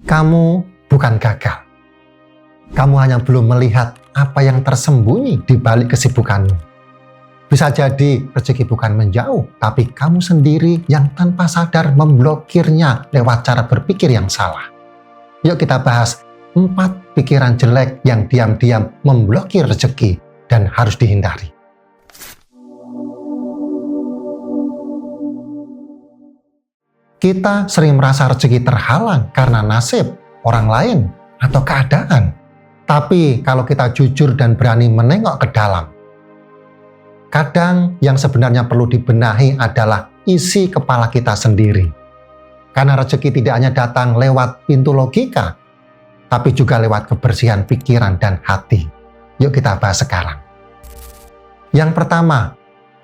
Kamu bukan gagal. Kamu hanya belum melihat apa yang tersembunyi di balik kesibukanmu. Bisa jadi rezeki bukan menjauh, tapi kamu sendiri yang tanpa sadar memblokirnya lewat cara berpikir yang salah. Yuk kita bahas 4 pikiran jelek yang diam-diam memblokir rezeki dan harus dihindari. Kita sering merasa rezeki terhalang karena nasib, orang lain, atau keadaan. Tapi kalau kita jujur dan berani menengok ke dalam, kadang yang sebenarnya perlu dibenahi adalah isi kepala kita sendiri. Karena rezeki tidak hanya datang lewat pintu logika, tapi juga lewat kebersihan pikiran dan hati. Yuk kita bahas sekarang. Yang pertama,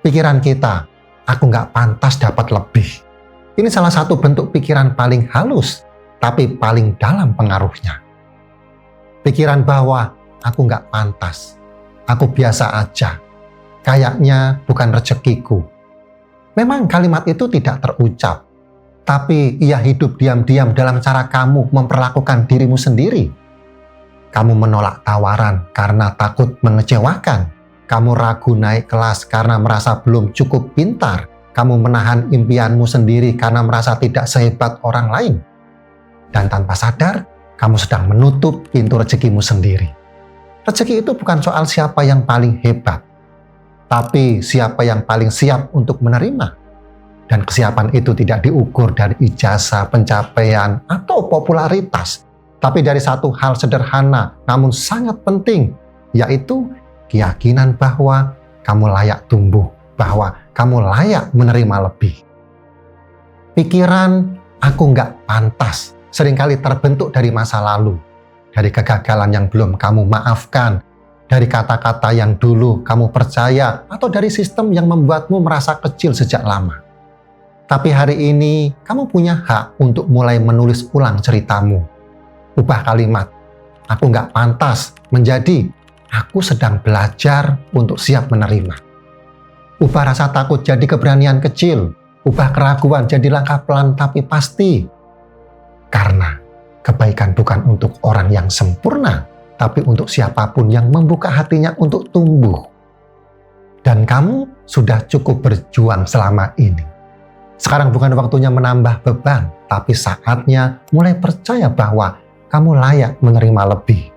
pikiran kita, aku nggak pantas dapat lebih. Ini salah satu bentuk pikiran paling halus, tapi paling dalam pengaruhnya. Pikiran bahwa aku nggak pantas, aku biasa aja, kayaknya bukan rezekiku. Memang kalimat itu tidak terucap, tapi ia hidup diam-diam dalam cara kamu memperlakukan dirimu sendiri. Kamu menolak tawaran karena takut mengecewakan. Kamu ragu naik kelas karena merasa belum cukup pintar. Kamu menahan impianmu sendiri karena merasa tidak sehebat orang lain. Dan tanpa sadar, kamu sedang menutup pintu rezekimu sendiri. Rezeki itu bukan soal siapa yang paling hebat, tapi siapa yang paling siap untuk menerima. Dan kesiapan itu tidak diukur dari ijazah, pencapaian, atau popularitas, tapi dari satu hal sederhana namun sangat penting, yaitu keyakinan bahwa kamu layak tumbuh, bahwa kamu layak menerima lebih. Pikiran aku nggak pantas seringkali terbentuk dari masa lalu, dari kegagalan yang belum kamu maafkan, dari kata-kata yang dulu kamu percaya, atau dari sistem yang membuatmu merasa kecil sejak lama. Tapi hari ini kamu punya hak untuk mulai menulis ulang ceritamu. Ubah kalimat, aku nggak pantas, menjadi aku sedang belajar untuk siap menerima. Ubah rasa takut jadi keberanian kecil. Ubah keraguan jadi langkah pelan tapi pasti. Karena kebaikan bukan untuk orang yang sempurna, tapi untuk siapapun yang membuka hatinya untuk tumbuh. Dan kamu sudah cukup berjuang selama ini. Sekarang bukan waktunya menambah beban, tapi saatnya mulai percaya bahwa kamu layak menerima lebih.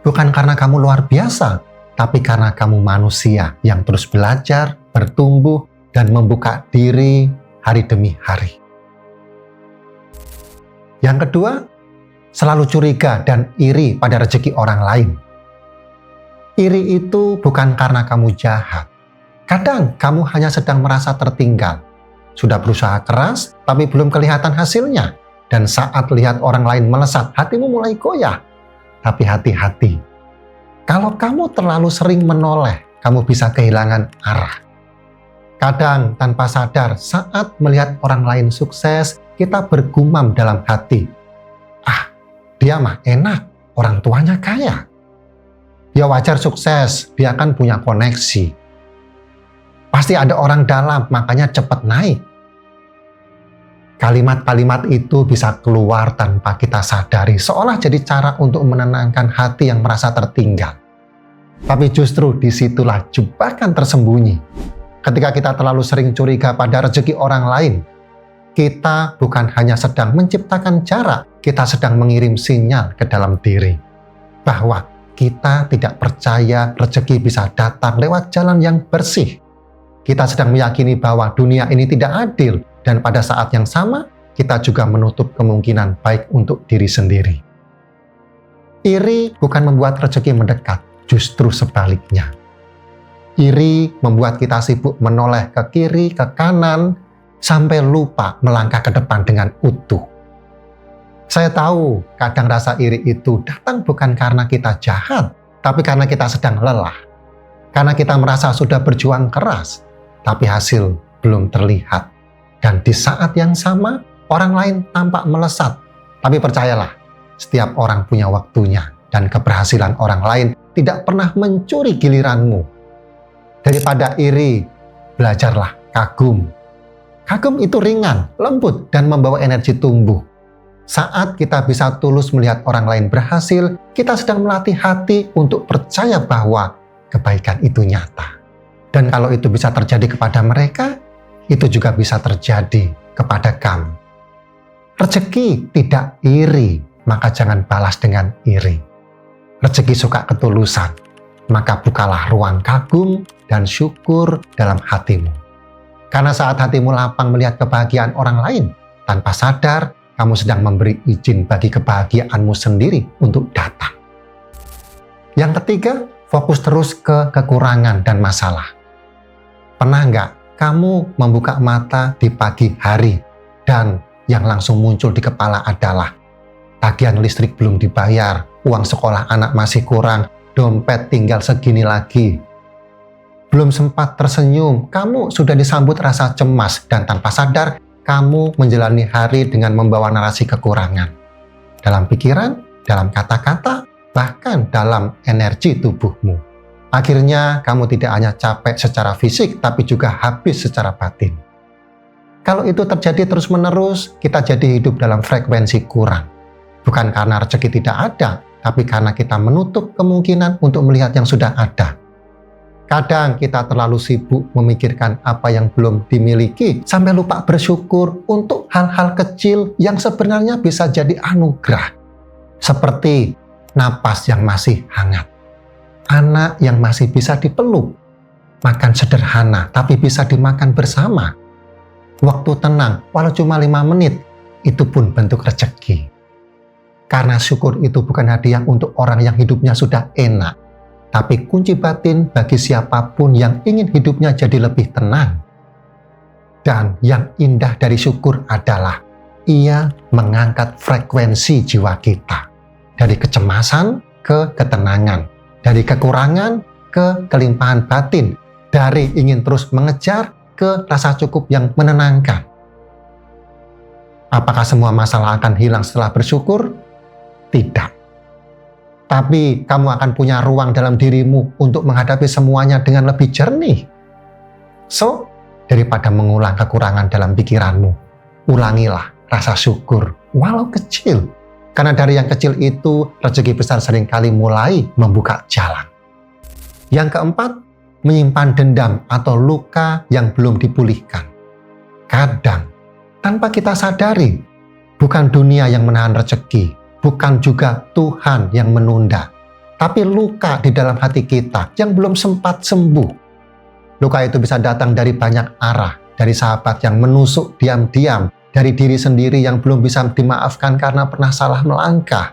Bukan karena kamu luar biasa, tapi karena kamu manusia yang terus belajar, bertumbuh, dan membuka diri hari demi hari. Yang kedua, selalu curiga dan iri pada rezeki orang lain. Iri itu bukan karena kamu jahat. Kadang kamu hanya sedang merasa tertinggal. Sudah berusaha keras, tapi belum kelihatan hasilnya. Dan saat lihat orang lain melesat, hatimu mulai goyah. Tapi hati-hati. Kalau kamu terlalu sering menoleh, kamu bisa kehilangan arah. Kadang tanpa sadar, saat melihat orang lain sukses, kita bergumam dalam hati, dia mah enak, orang tuanya kaya. Ya wajar sukses, dia kan punya koneksi. Pasti ada orang dalam, makanya cepat naik. Kalimat-kalimat itu bisa keluar tanpa kita sadari, seolah jadi cara untuk menenangkan hati yang merasa tertinggal. Tapi justru disitulah jebakan tersembunyi. Ketika kita terlalu sering curiga pada rezeki orang lain, kita bukan hanya sedang menciptakan jarak, kita sedang mengirim sinyal ke dalam diri. Bahwa kita tidak percaya rezeki bisa datang lewat jalan yang bersih. Kita sedang meyakini bahwa dunia ini tidak adil, dan pada saat yang sama, kita juga menutup kemungkinan baik untuk diri sendiri. Iri bukan membuat rezeki mendekat, justru sebaliknya. Iri membuat kita sibuk menoleh ke kiri, ke kanan, sampai lupa melangkah ke depan dengan utuh. Saya tahu kadang rasa iri itu datang bukan karena kita jahat, tapi karena kita sedang lelah. Karena kita merasa sudah berjuang keras, tapi hasil belum terlihat. Dan di saat yang sama, orang lain tampak melesat. Tapi percayalah, setiap orang punya waktunya, dan keberhasilan orang lain tidak pernah mencuri giliranmu. Daripada iri, belajarlah kagum. Kagum itu ringan, lembut, dan membawa energi tumbuh. Saat kita bisa tulus melihat orang lain berhasil, kita sedang melatih hati untuk percaya bahwa kebaikan itu nyata. Dan kalau itu bisa terjadi kepada mereka, itu juga bisa terjadi kepada kamu. Rezeki tidak iri, maka jangan balas dengan iri. Rezeki suka ketulusan, maka bukalah ruang kagum dan syukur dalam hatimu. Karena saat hatimu lapang melihat kebahagiaan orang lain, tanpa sadar, kamu sedang memberi izin bagi kebahagiaanmu sendiri untuk datang. Yang ketiga, fokus terus ke kekurangan dan masalah. Pernah nggak kamu membuka mata di pagi hari dan yang langsung muncul di kepala adalah tagihan listrik belum dibayar, uang sekolah anak masih kurang, dompet tinggal segini lagi. Belum sempat tersenyum, kamu sudah disambut rasa cemas dan tanpa sadar, kamu menjalani hari dengan membawa narasi kekurangan. Dalam pikiran, dalam kata-kata, bahkan dalam energi tubuhmu. Akhirnya, kamu tidak hanya capek secara fisik, tapi juga habis secara batin. Kalau itu terjadi terus-menerus, kita jadi hidup dalam frekuensi kurang. Bukan karena rezeki tidak ada, tapi karena kita menutup kemungkinan untuk melihat yang sudah ada. Kadang kita terlalu sibuk memikirkan apa yang belum dimiliki sampai lupa bersyukur untuk hal-hal kecil yang sebenarnya bisa jadi anugerah. Seperti napas yang masih hangat, anak yang masih bisa dipeluk, makan sederhana tapi bisa dimakan bersama, waktu tenang walau cuma 5 menit, itu pun bentuk rezeki. Karena syukur itu bukan hadiah untuk orang yang hidupnya sudah enak, tapi kunci batin bagi siapapun yang ingin hidupnya jadi lebih tenang. Dan yang indah dari syukur adalah ia mengangkat frekuensi jiwa kita. Dari kecemasan ke ketenangan. Dari kekurangan ke kelimpahan batin. Dari ingin terus mengejar ke rasa cukup yang menenangkan. Apakah semua masalah akan hilang setelah bersyukur? Tidak. Tapi kamu akan punya ruang dalam dirimu untuk menghadapi semuanya dengan lebih jernih. So, daripada mengulang kekurangan dalam pikiranmu, ulangilah rasa syukur, walau kecil. Karena dari yang kecil itu, rezeki besar seringkali mulai membuka jalan. Yang keempat, menyimpan dendam atau luka yang belum dipulihkan. Kadang, tanpa kita sadari, bukan dunia yang menahan rezeki, bukan juga Tuhan yang menunda, tapi luka di dalam hati kita yang belum sempat sembuh. Luka itu bisa datang dari banyak arah, dari sahabat yang menusuk diam-diam, dari diri sendiri yang belum bisa dimaafkan karena pernah salah melangkah.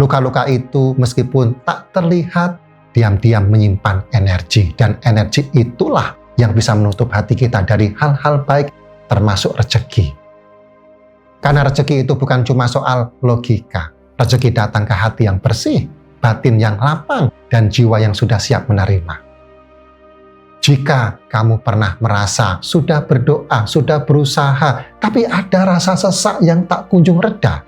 Luka-luka itu meskipun tak terlihat, diam-diam menyimpan energi, dan energi itulah yang bisa menutup hati kita dari hal-hal baik, termasuk rezeki. Karena rezeki itu bukan cuma soal logika. Rezeki datang ke hati yang bersih, batin yang lapang, dan jiwa yang sudah siap menerima. Jika kamu pernah merasa sudah berdoa, sudah berusaha, tapi ada rasa sesak yang tak kunjung reda,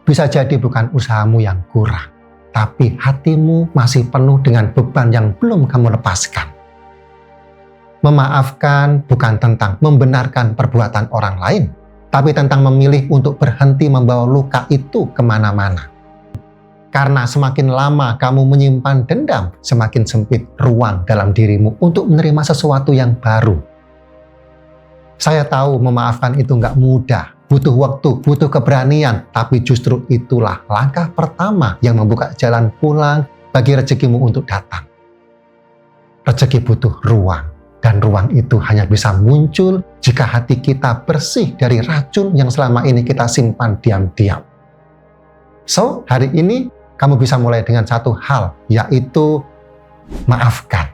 bisa jadi bukan usahamu yang kurang, tapi hatimu masih penuh dengan beban yang belum kamu lepaskan. Memaafkan bukan tentang membenarkan perbuatan orang lain, tapi tentang memilih untuk berhenti membawa luka itu kemana-mana. Karena semakin lama kamu menyimpan dendam, semakin sempit ruang dalam dirimu untuk menerima sesuatu yang baru. Saya tahu memaafkan itu nggak mudah, butuh waktu, butuh keberanian, tapi justru itulah langkah pertama yang membuka jalan pulang bagi rezekimu untuk datang. Rezeki butuh ruang. Dan ruang itu hanya bisa muncul jika hati kita bersih dari racun yang selama ini kita simpan diam-diam. So, hari ini kamu bisa mulai dengan satu hal, yaitu maafkan.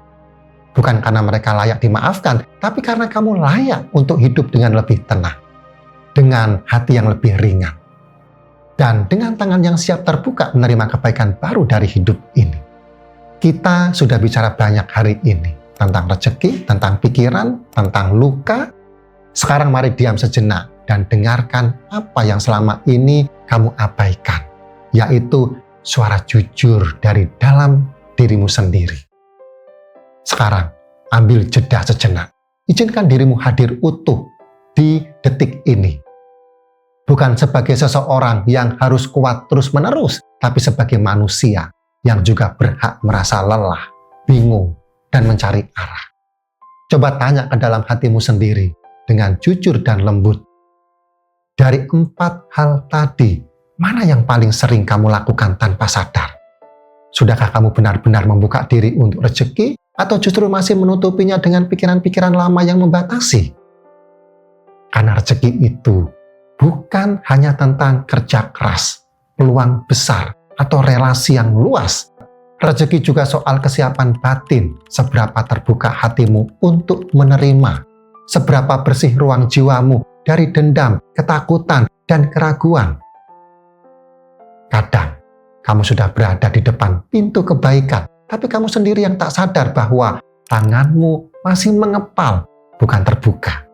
Bukan karena mereka layak dimaafkan, tapi karena kamu layak untuk hidup dengan lebih tenang, dengan hati yang lebih ringan, dan dengan tangan yang siap terbuka menerima kebaikan baru dari hidup ini. Kita sudah bicara banyak hari ini tentang rezeki, tentang pikiran, tentang luka. Sekarang mari diam sejenak dan dengarkan apa yang selama ini kamu abaikan, yaitu suara jujur dari dalam dirimu sendiri. Sekarang, ambil jeda sejenak. Izinkan dirimu hadir utuh di detik ini. Bukan sebagai seseorang yang harus kuat terus-menerus, tapi sebagai manusia yang juga berhak merasa lelah, bingung, dan mencari arah. Coba tanya ke dalam hatimu sendiri dengan jujur dan lembut. Dari 4 hal tadi, mana yang paling sering kamu lakukan tanpa sadar? Sudahkah kamu benar-benar membuka diri untuk rezeki, atau justru masih menutupinya dengan pikiran-pikiran lama yang membatasi? Karena rezeki itu bukan hanya tentang kerja keras, peluang besar, atau relasi yang luas. Rezeki juga soal kesiapan batin, seberapa terbuka hatimu untuk menerima, seberapa bersih ruang jiwamu dari dendam, ketakutan, dan keraguan. Kadang, kamu sudah berada di depan pintu kebaikan, tapi kamu sendiri yang tak sadar bahwa tanganmu masih mengepal, bukan terbuka.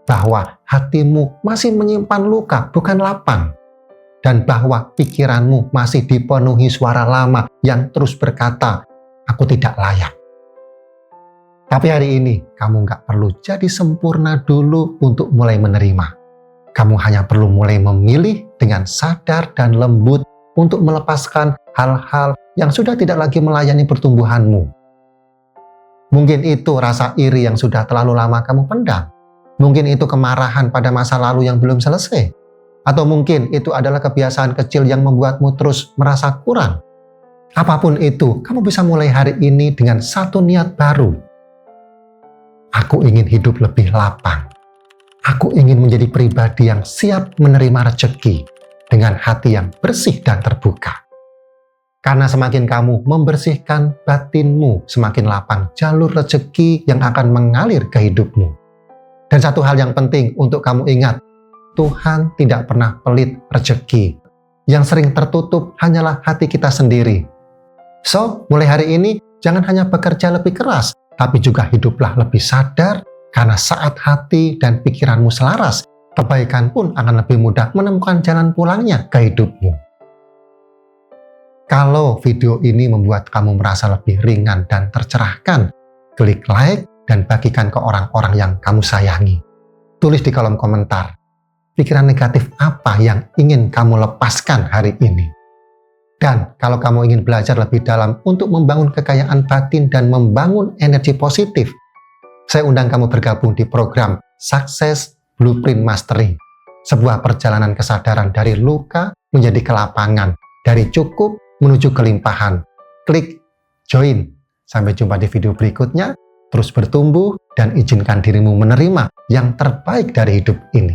Bahwa hatimu masih menyimpan luka, bukan lapang. Dan bahwa pikiranmu masih dipenuhi suara lama yang terus berkata, aku tidak layak. Tapi hari ini, kamu nggak perlu jadi sempurna dulu untuk mulai menerima. Kamu hanya perlu mulai memilih dengan sadar dan lembut untuk melepaskan hal-hal yang sudah tidak lagi melayani pertumbuhanmu. Mungkin itu rasa iri yang sudah terlalu lama kamu pendam. Mungkin itu kemarahan pada masa lalu yang belum selesai. Atau mungkin itu adalah kebiasaan kecil yang membuatmu terus merasa kurang. Apapun itu, kamu bisa mulai hari ini dengan satu niat baru. Aku ingin hidup lebih lapang. Aku ingin menjadi pribadi yang siap menerima rezeki dengan hati yang bersih dan terbuka. Karena semakin kamu membersihkan batinmu, semakin lapang jalur rezeki yang akan mengalir ke hidupmu. Dan satu hal yang penting untuk kamu ingat, Tuhan tidak pernah pelit rezeki. Yang sering tertutup hanyalah hati kita sendiri. So, mulai hari ini, jangan hanya bekerja lebih keras, tapi juga hiduplah lebih sadar, karena saat hati dan pikiranmu selaras, kebaikan pun akan lebih mudah menemukan jalan pulangnya ke hidupmu. Kalau video ini membuat kamu merasa lebih ringan dan tercerahkan, klik like dan bagikan ke orang-orang yang kamu sayangi. Tulis di kolom komentar, pikiran negatif apa yang ingin kamu lepaskan hari ini. Dan kalau kamu ingin belajar lebih dalam untuk membangun kekayaan batin dan membangun energi positif, saya undang kamu bergabung di program Success Blueprint Mastery, sebuah perjalanan kesadaran dari luka menjadi kelapangan, dari cukup menuju kelimpahan. Klik join. Sampai jumpa di video berikutnya. Terus bertumbuh dan izinkan dirimu menerima yang terbaik dari hidup ini.